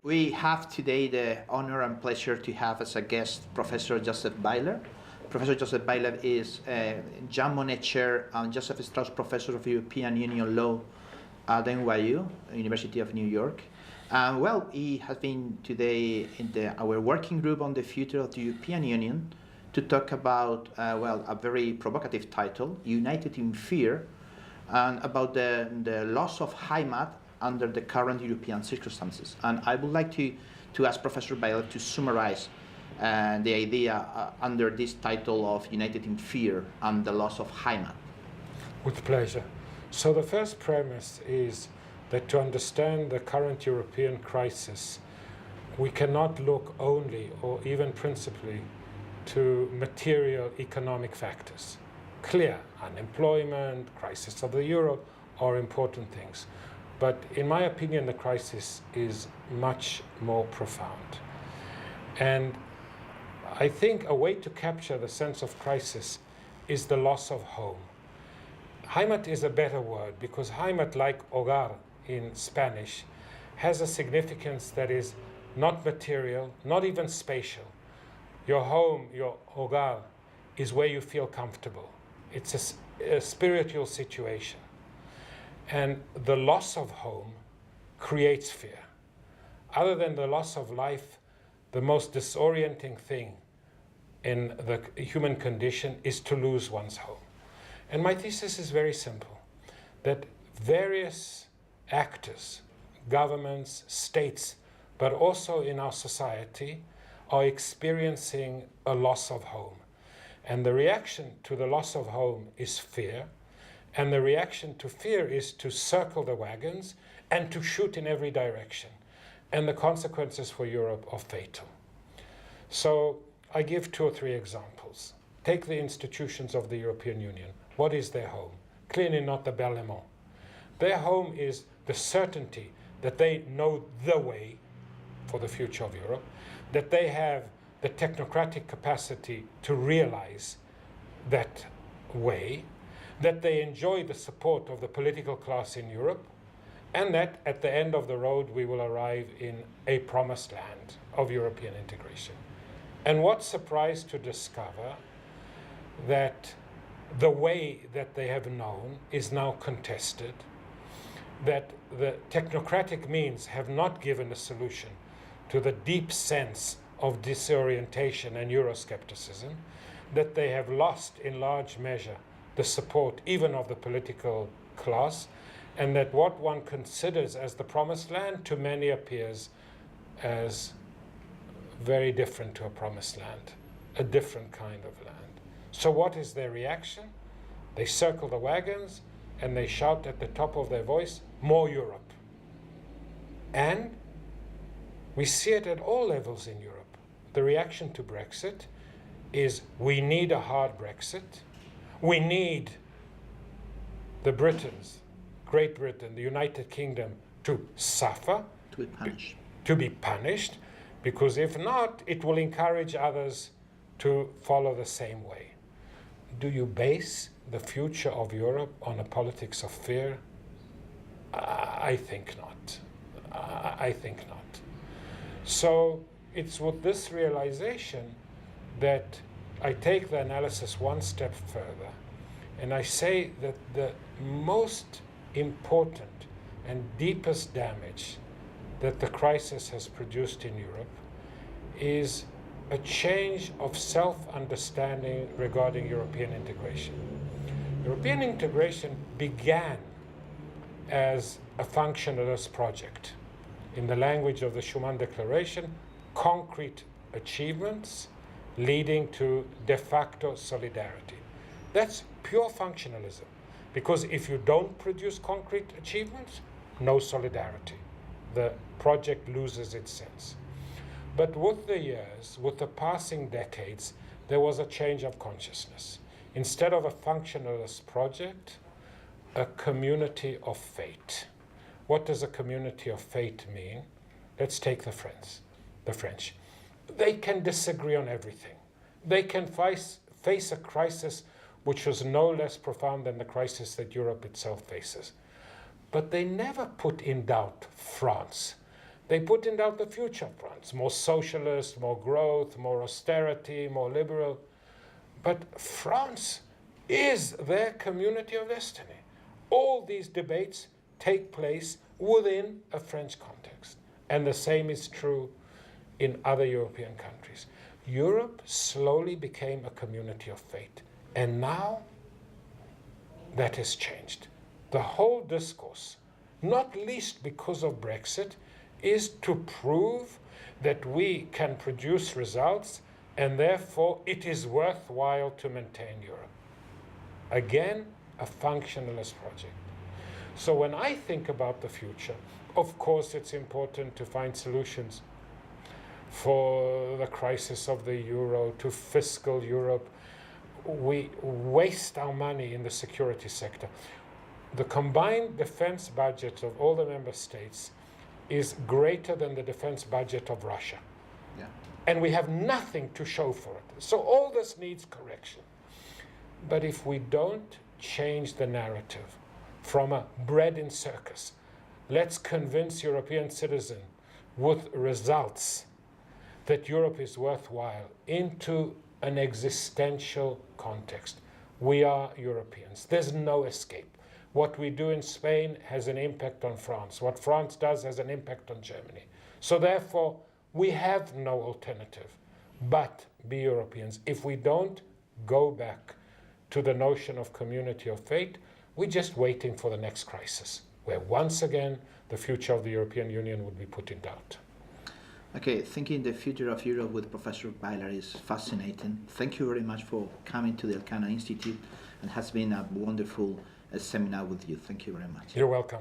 We have today the honor and pleasure to have as a guest Professor Joseph Weiler. Professor Joseph Weiler is Jean Monnet Chair and Joseph Strauss Professor of European Union Law at NYU, University of New York. Well, he has been today in our working group on the future of the European Union to talk about, a very provocative title, United in Fear, and about the loss of Heimat under the current European circumstances. And I would like to ask Professor Weiler to summarize the idea under this title of United in Fear and the loss of Heimat. With pleasure. So the first premise is that to understand the current European crisis, we cannot look only or even principally to material economic factors. Clear, unemployment, crisis of the euro are important things. But in my opinion, the crisis is much more profound. And I think a way to capture the sense of crisis is the loss of home. Heimat is a better word because Heimat, like hogar in Spanish, has a significance that is not material, not even spatial. Your home, your hogar, is where you feel comfortable. It's a spiritual situation. And the loss of home creates fear. Other than the loss of life, the most disorienting thing in the human condition is to lose one's home. And my thesis is very simple, that various actors, governments, states, but also in our society, are experiencing a loss of home. And the reaction to the loss of home is fear. And the reaction to fear is to circle the wagons and to shoot in every direction. And the consequences for Europe are fatal. So I give 2 or 3 examples. Take the institutions of the European Union. What is their home? Clearly not the Bel Air. Their home is the certainty that they know the way for the future of Europe, that they have the technocratic capacity to realize that way, that they enjoy the support of the political class in Europe, and that at the end of the road we will arrive in a promised land of European integration. And what surprise to discover that the way that they have known is now contested, that the technocratic means have not given a solution to the deep sense of disorientation and Euroscepticism, that they have lost in large measure the support even of the political class, and that what one considers as the promised land to many appears as very different to a promised land, a different kind of land. So what is their reaction? They circle the wagons and they shout at the top of their voice, more Europe. And we see it at all levels in Europe. The reaction to Brexit is we need a hard Brexit. We need the Britons, Great Britain, the United Kingdom to suffer, to be punished, because if not, it will encourage others to follow the same way. Do you base the future of Europe on a politics of fear? I think not. I think not. So it's with this realization that I take the analysis one step further, and I say that the most important and deepest damage that the crisis has produced in Europe is a change of self-understanding regarding European integration. European integration began as a functionalist project. In the language of the Schuman Declaration, concrete achievements leading to de facto solidarity. That's pure functionalism, because if you don't produce concrete achievements, no solidarity. The project loses its sense. But with the years, with the passing decades, there was a change of consciousness. Instead of a functionalist project, a community of fate. What does a community of fate mean? Let's take the French. They can disagree on everything. They can face a crisis which was no less profound than the crisis that Europe itself faces. But they never put in doubt France. They put in doubt the future of France, more socialist, more growth, more austerity, more liberal. But France is their community of destiny. All these debates take place within a French context. And the same is true in other European countries. Europe slowly became a community of fate. And now that has changed. The whole discourse, not least because of Brexit, is to prove that we can produce results and therefore it is worthwhile to maintain Europe. Again, a functionalist project. So when I think about the future, of course it's important to find solutions for the crisis of the euro, to fiscal Europe. We waste our money in the security sector. The combined defense budget of all the member states is greater than the defense budget of Russia. Yeah. And we have nothing to show for it. So all this needs correction. But if we don't change the narrative from a bread and circus, let's convince European citizens with results that Europe is worthwhile, into an existential context. We are Europeans. There's no escape. What we do in Spain has an impact on France. What France does has an impact on Germany. So therefore, we have no alternative but be Europeans. If we don't go back to the notion of community of fate, we're just waiting for the next crisis, where once again the future of the European Union would be put in doubt. Okay, thinking the future of Europe with Professor Weiler is fascinating. Thank you very much for coming to the Elcano Institute, and has been a wonderful seminar with you. Thank you very much. You're welcome.